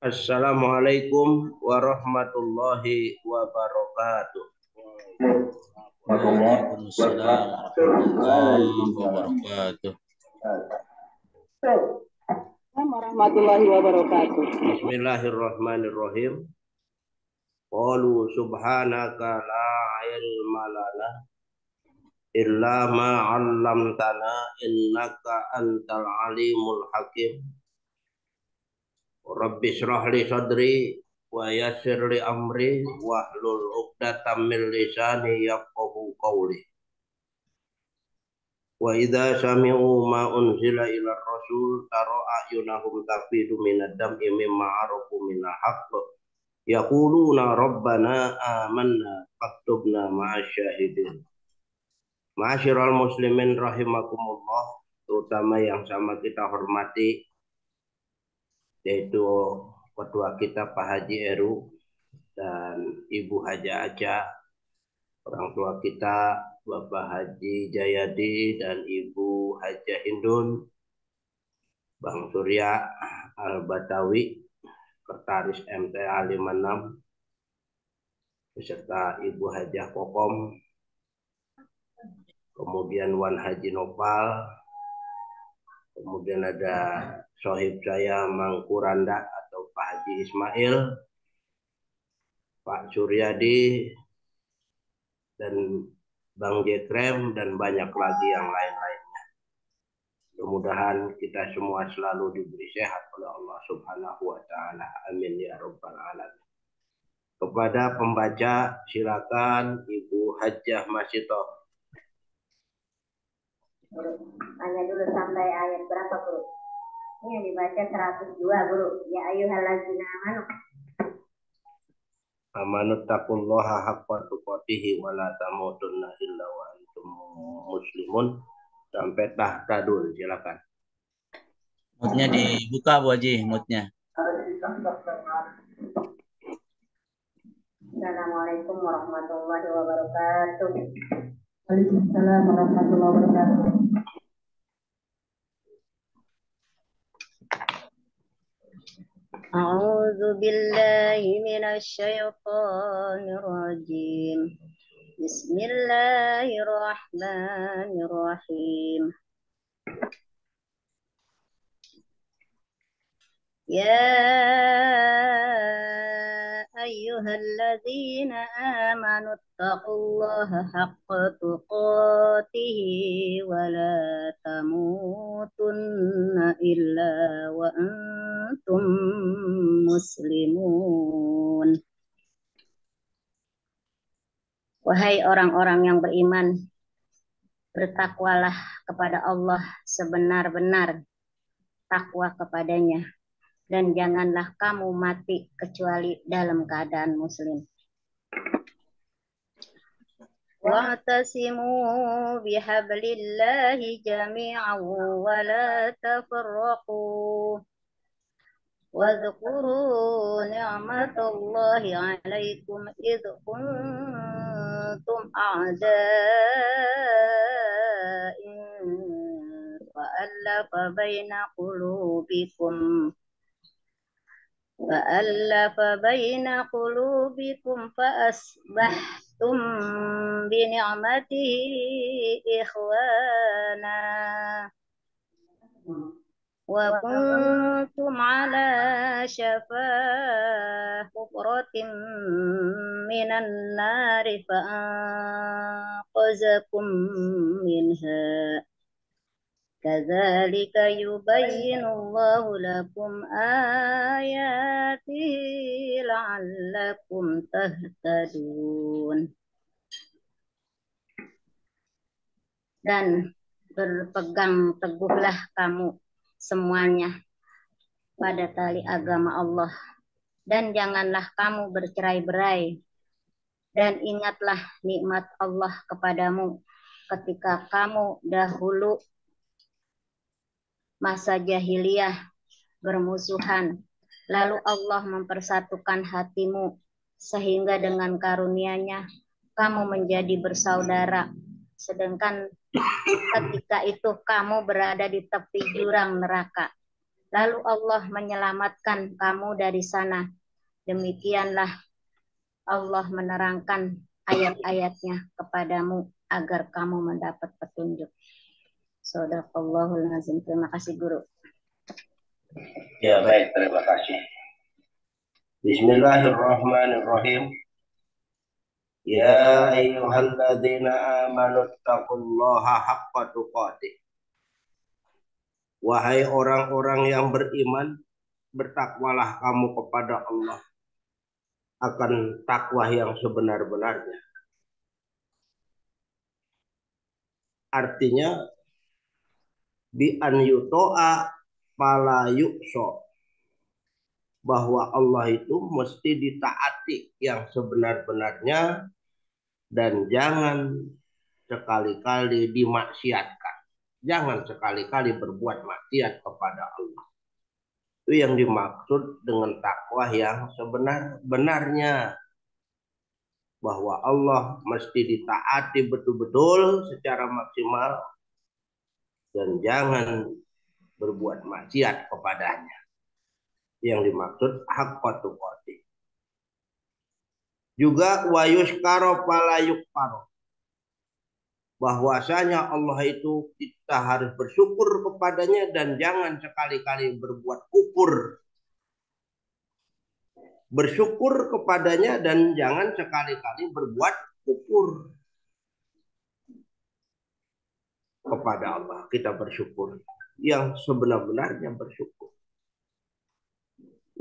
Assalamualaikum warahmatullahi wabarakatuh. Waalaikumsalam warahmatullahi wabarakatuh. Warahmatullahi wabarakatuh. Bismillahirrahmanirrahim. Qalu subhanaka la ilma lana illa ma 'allamtana innaka antal alimul hakim. Rabbi shrah li sadri wa yassir li amri wahlul 'uqdatam min lisani yafqahu qawli. Wa idza sami'u ma unzila ila rasul tara ayunahum tafidu minad dam'i mimma arafu minal haqq yaquluna rabbana amanna faktubna ma'asyahidin. Ma'asyiral muslimin rahimakumullah, terutama yang sama kita hormati yaitu ketua kita Pak Haji Eru dan Ibu Haja Aja, orang tua kita Bapak Haji Jayadi dan Ibu Haja Hindun, Bang Surya Al-Batawi, Sekretaris MTA 56, beserta Ibu Hajah Kokom, kemudian Wan Haji Nopal, kemudian ada sohib saya Mangkuranda atau Pak Haji Ismail, Pak Suryadi, dan Bang Jekrem, dan banyak lagi yang lain-lainnya. Mudah-mudahan kita semua selalu diberi sehat oleh Allah Subhanahu wa Ta'ala. Amin ya Rabbal Alamin. Kepada pembaca, silakan Ibu Hajah Masito. Hanya dulu sampai ayat berapa, Guru? Ini yang dibaca 102, Guru. Ya ayyuhallazina amanu. Amanut taqullaha haqqa tuqatih wa la tamutunna illa wa antum muslimun. Sampai tahtadul, silakan. Mutnya dibuka Bu Haji, mutnya. Assalamualaikum warahmatullahi wabarakatuh. Waalaikumsalam warahmatullahi wabarakatuh. A'udzu billahi minasy syaithanir rajim. Bismillahirrahmanirrahim. Ya ayyuhalladzina amanu taqullaha haqqa tuqatih wa la tamutunna illa wa antum muslimun. Wahai orang-orang yang beriman, bertakwalah kepada Allah sebenar-benar takwa kepadanya, dan janganlah kamu mati kecuali dalam keadaan muslim. Wa'tasimu bihablillahi jami'an wa la tafarraqu. Wadhkuru ni'matallahi 'alaikum idh kuntum a'da'in fa'alafa baina qulubikum فأصبحتم بنعمته إخوانا وكنتم على شفا حفرة من النار فأنقذكم منها كذلك يبين الله لكم آياته لعلكم تهتدون. Dan berpegang teguhlah kamu semuanya pada tali agama Allah, dan janganlah kamu bercerai-berai, dan ingatlah nikmat Allah kepadamu ketika kamu dahulu masa jahiliyah bermusuhan, lalu Allah mempersatukan hatimu sehingga dengan karunia-Nya kamu menjadi bersaudara, sedangkan ketika itu kamu berada di tepi jurang neraka. Lalu Allah menyelamatkan kamu dari sana. Demikianlah Allah menerangkan ayat-ayatnya kepadamu agar kamu mendapat petunjuk. Shadaqallahul azim. Terima kasih guru. Ya baik, terima kasih. Bismillahirrahmanirrahim. Ya ayyuhalladzina amanu taqullaha haqqa tuqatih. Wahai orang-orang yang beriman, bertakwalah kamu kepada Allah akan takwa yang sebenar-benarnya. Artinya bi an yuto'a fala yu'so, bahwa Allah itu mesti ditaati yang sebenar-benarnya dan jangan sekali-kali dimaksiatkan. Jangan sekali-kali berbuat maksiat kepada Allah. Itu yang dimaksud dengan takwa yang sebenar-benarnya. Bahwa Allah mesti ditaati betul-betul secara maksimal dan jangan berbuat maksiat kepadanya. Yang dimaksud haqqa tuqatih. Juga wa yuskaro fala yukfaro, bahwasanya Allah itu kita harus bersyukur kepadanya dan jangan sekali-kali berbuat kufur. Bersyukur kepadanya dan jangan sekali-kali berbuat kufur kepada Allah. Kita bersyukur yang sebenar-benarnya bersyukur.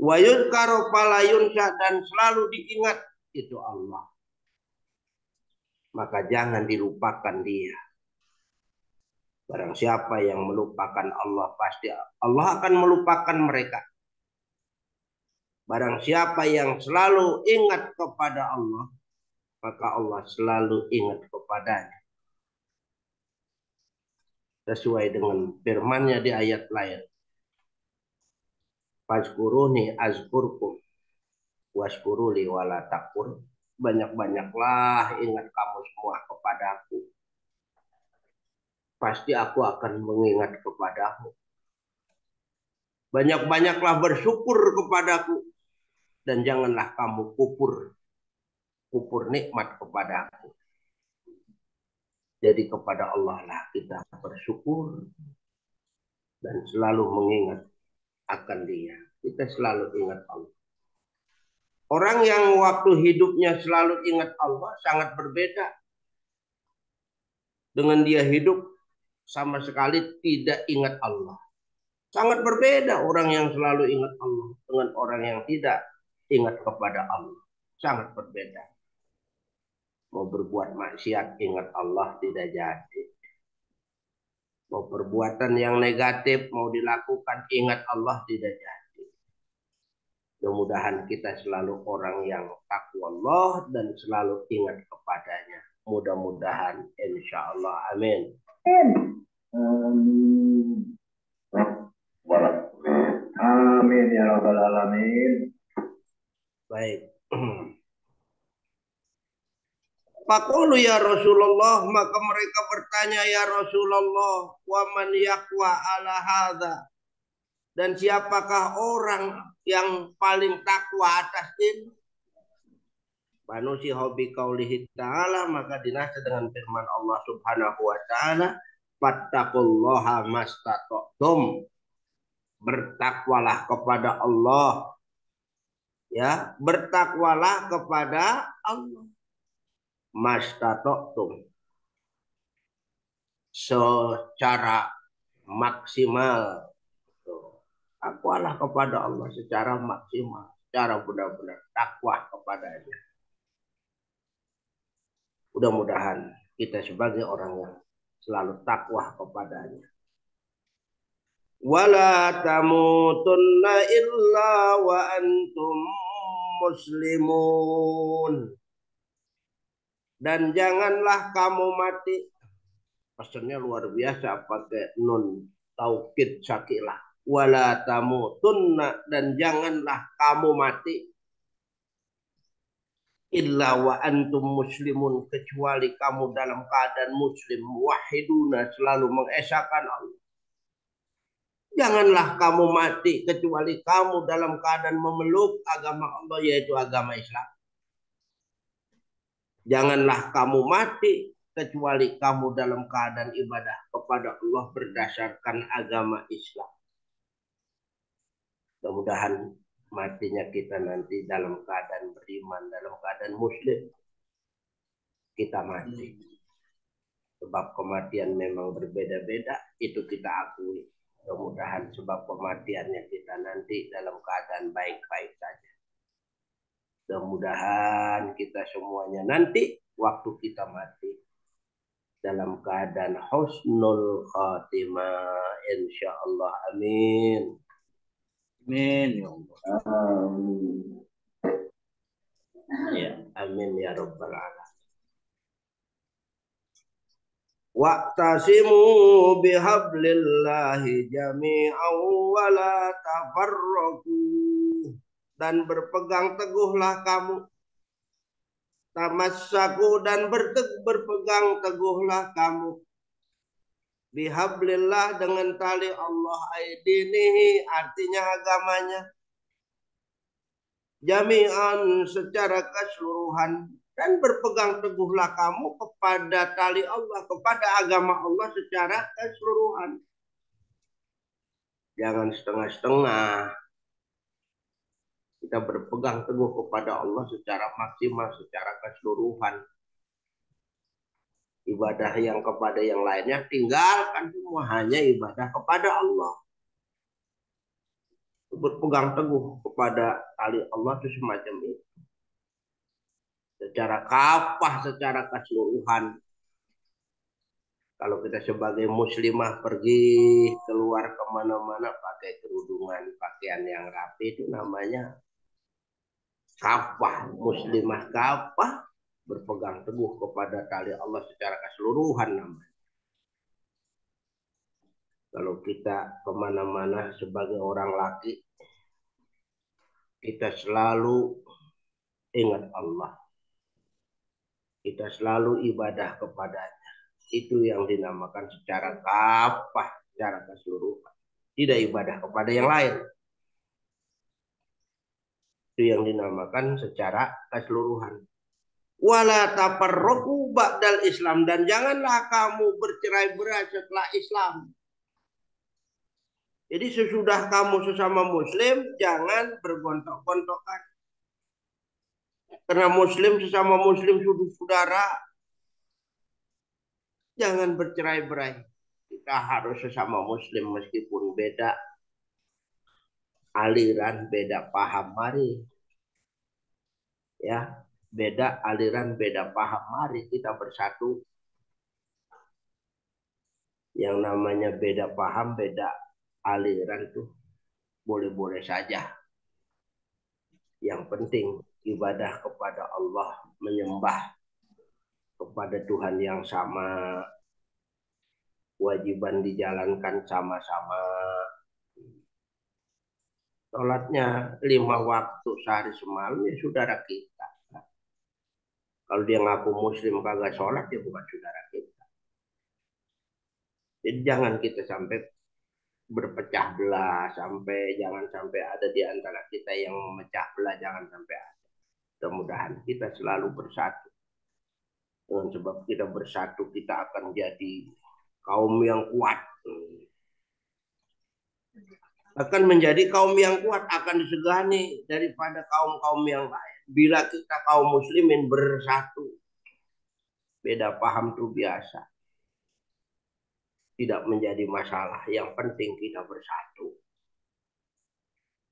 Wa yuzkaru fala yunsha, dan selalu diingat itu Allah. Maka jangan dilupakan dia. Barang siapa yang melupakan Allah, pasti Allah akan melupakan mereka. Barang siapa yang selalu ingat kepada Allah, maka Allah selalu ingat kepadanya. Sesuai dengan firman-Nya di ayat lain. Fazkuruni azkurkum washkuruli wala takfur. Banyak-banyaklah ingat kamu semua kepadaku. Pasti aku akan mengingat kepadamu. Banyak-banyaklah bersyukur kepadaku. Dan janganlah kamu kufur nikmat kepadaku. Jadi kepada Allah lah kita bersyukur. Dan selalu mengingat akan dia. Kita selalu ingat Allah. Orang yang waktu hidupnya selalu ingat Allah sangat berbeda dengan dia hidup sama sekali tidak ingat Allah. Sangat berbeda orang yang selalu ingat Allah dengan orang yang tidak ingat kepada Allah. Sangat berbeda. Mau berbuat maksiat ingat Allah tidak jadi. Mau perbuatan yang negatif mau dilakukan ingat Allah tidak jadi. Mudah-mudahan kita selalu orang yang takwa Allah dan selalu ingat kepadanya. Mudah-mudahan insya Allah. Amin. Amin. Amin ya rabbal alamin. Baik. Faqulu ya Rasulullah, maka mereka bertanya ya Rasulullah, wa man yaqwa ala hadza, dan siapakah orang yang paling takwa atas ini? Manusia hobi qaulihi ta'ala, maka dinasa dengan firman Allah Subhanahu wa taala, fattaqullaha mastata'tum. Bertakwalah kepada Allah. Ya, bertakwalah kepada Allah. Mastata'tum. Secara maksimal. Takwalah kepada Allah secara maksimal, secara benar-benar takwa kepadanya. Mudah-mudahan kita sebagai orang yang selalu takwa kepadanya. Wala tamutunna illa wa antum muslimun. Dan janganlah kamu mati. Pesannya luar biasa pakai nun taukid syakilah. Wala tamutunna, dan janganlah kamu mati illa wa antum muslimun, kecuali kamu dalam keadaan muslim, wahiduna, selalu mengesahkan Allah. Janganlah kamu mati kecuali kamu dalam keadaan memeluk agama Allah, yaitu agama Islam. Janganlah kamu mati kecuali kamu dalam keadaan ibadah kepada Allah berdasarkan agama Islam. Mudah-mudahan matinya kita nanti dalam keadaan beriman, dalam keadaan muslim. Kita mati. Sebab kematian memang berbeda-beda, itu kita akui. Mudah-mudahan sebab kematiannya kita nanti dalam keadaan baik-baik saja. Mudah-mudahan kita semuanya nanti waktu kita mati dalam keadaan husnul khatimah, insyaallah. Amin. Amin ya Allah. Amin. Ya, amin ya rabbal alamin. Wa'tasimu bihablillahi jami'an wa la tafarraqu. Dan berpegang teguhlah kamu. Tamassaku dan berpegang teguhlah kamu. Bihablillah dengan tali Allah, aidinihi artinya agamanya. Jami'an secara keseluruhan. Dan berpegang teguhlah kamu kepada tali Allah, kepada agama Allah secara keseluruhan. Jangan setengah-setengah. Kita berpegang teguh kepada Allah secara maksimal, secara keseluruhan. Ibadah yang kepada yang lainnya tinggalkan semua, hanya ibadah kepada Allah. Berpegang teguh kepada tali Allah itu semacam itu. Secara kafah, secara keseluruhan. Kalau kita sebagai muslimah pergi keluar kemana-mana pakai kerudungan, pakaian yang rapi, itu namanya kafah. Muslimah kafah, berpegang teguh kepada tali Allah secara keseluruhan namanya. Kalau kita kemana-mana sebagai orang laki, kita selalu ingat Allah. Kita selalu ibadah kepadanya. Itu yang dinamakan secara kafah, secara keseluruhan. Tidak ibadah kepada yang lain. Itu yang dinamakan secara keseluruhan. Wala tafarraqu ba'dal Islam. Dan janganlah kamu bercerai-berai setelah Islam. Jadi sesudah kamu sesama muslim, jangan bergontok-gontokan. Karena muslim sesama muslim saudara, jangan bercerai-berai. Kita harus sesama muslim meskipun beda aliran, beda paham, mari. Ya, beda aliran, beda paham, mari kita bersatu. Yang namanya beda paham, beda aliran tuh boleh-boleh saja. Yang penting ibadah kepada Allah, menyembah kepada Tuhan yang sama, kewajiban dijalankan sama-sama. Sholatnya 5 waktu sehari semalam, ya saudara kita. Kalau dia ngaku muslim kagak sholat, dia bukan saudara kita. Jadi jangan kita sampai berpecah belah, jangan sampai ada di antara kita yang memecah belah, jangan sampai ada. Mudah-mudahan kita selalu bersatu. Dengan sebab kita bersatu, kita akan jadi kaum yang kuat. Akan menjadi kaum yang kuat, akan disegani daripada kaum-kaum yang lain. Bila kita kaum muslimin bersatu. Beda paham itu biasa. Tidak menjadi masalah. Yang penting kita bersatu.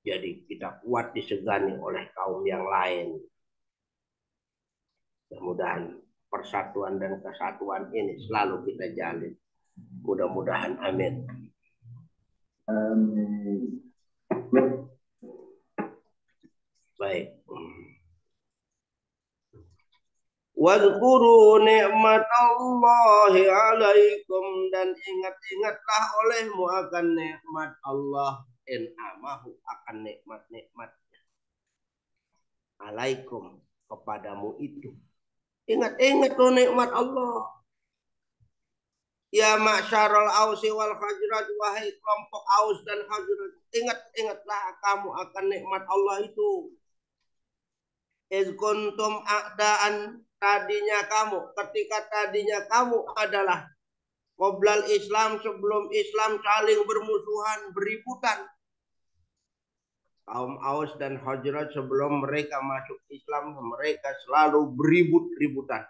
Jadi kita kuat disegani oleh kaum yang lain. Mudah-mudahan persatuan dan kesatuan ini selalu kita jalin. Mudah-mudahan amin. Amin. Baik. Wadhkuru ni'matallahi alaikum, dan ingat-ingatlah olehmu akan nikmat Allah, in'amahu akan nikmat-nikmatnya alaikum kepadamu itu. Ingat-ingat tuh nikmat Allah. Ya ma'syarul Ausi wal Khazraj, wahai kelompok Aus dan Khazraj, ingatlah kamu akan nikmat Allah itu. Iz kuntum a'daan, ketika tadinya kamu adalah qoblal Islam, sebelum Islam saling bermusuhan, beributan. Kaum Aus dan Khazraj sebelum mereka masuk Islam, mereka selalu beribut-ributan,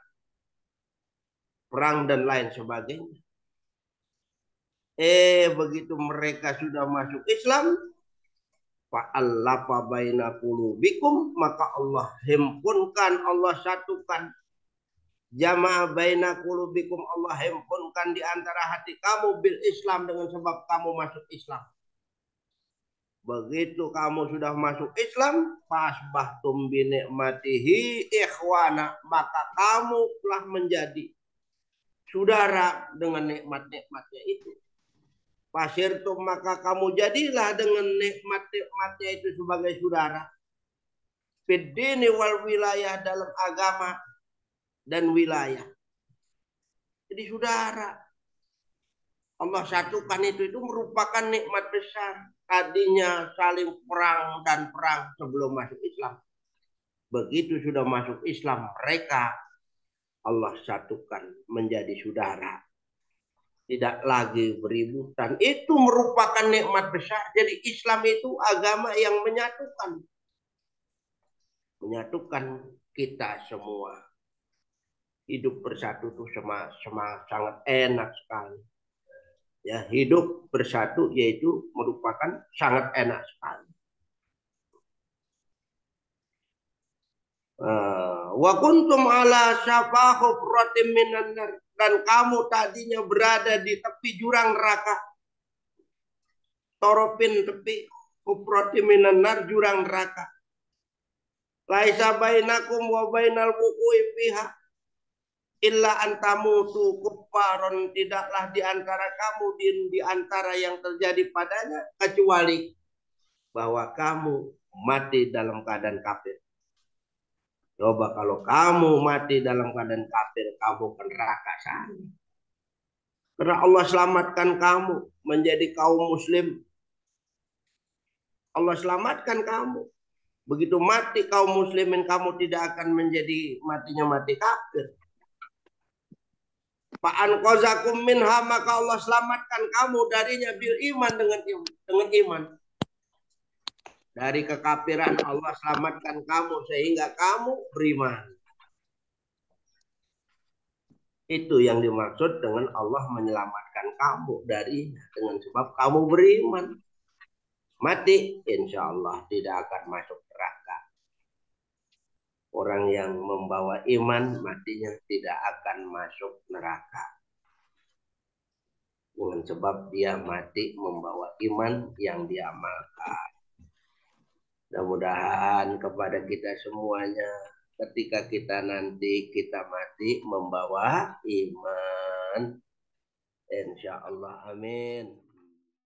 perang dan lain sebagainya. Begitu mereka sudah masuk Islam, fa'allafa baina qulubikum, maka Allah himpunkan, Allah satukan. Jama'a baina qulubikum, Allah himpunkan di antara hati kamu bil Islam, dengan sebab kamu masuk Islam. Begitu kamu sudah masuk Islam, fasbahtum bi ni'matihi ikhwana, maka kamu telah menjadi saudara dengan nikmat-nikmatnya itu. Pasirtum, maka kamu jadilah dengan nikmat-nikmatnya itu sebagai saudara. Fiddini wal wilayah, dalam agama dan wilayah. Jadi saudara. Allah satukan itu merupakan nikmat besar. Tadinya saling perang dan perang sebelum masuk Islam. Begitu sudah masuk Islam, mereka Allah satukan menjadi saudara. Tidak lagi beributan. Itu merupakan nikmat besar. Jadi Islam itu agama yang menyatukan. Menyatukan kita semua. Hidup bersatu itu sangat enak sekali. Ya, hidup bersatu yaitu merupakan sangat enak sekali. Wa kuntum ala syafa hufratin minan nar, dan kamu tadinya berada di tepi jurang neraka. Toropin, tepi, hufratin minan nar, jurang neraka. Laisa bainakum wa bainal wuqu'i fiha illa antamutu kuffaron, tidaklah di antara kamu di antara yang terjadi padanya kecuali bahwa kamu mati dalam keadaan kafir. Coba kalau kamu mati dalam keadaan kafir, kamu ke neraka sana. Karena Allah selamatkan kamu menjadi kaum muslim. Allah selamatkan kamu. Begitu mati kaum muslimin, kamu tidak akan menjadi mati kafir. Fa'an qazakum minha, maka Allah selamatkan kamu darinya bil iman, dengan iman. Dari kekafiran Allah selamatkan kamu sehingga kamu beriman. Itu yang dimaksud dengan Allah menyelamatkan kamu darinya, dengan sebab kamu beriman. Mati insya Allah tidak akan masuk neraka. Orang yang membawa iman matinya tidak akan masuk neraka. Dengan sebab dia mati membawa iman yang diamalkan. Mudah-mudahan kepada kita semuanya, ketika kita nanti kita mati membawa iman, insya Allah, amin.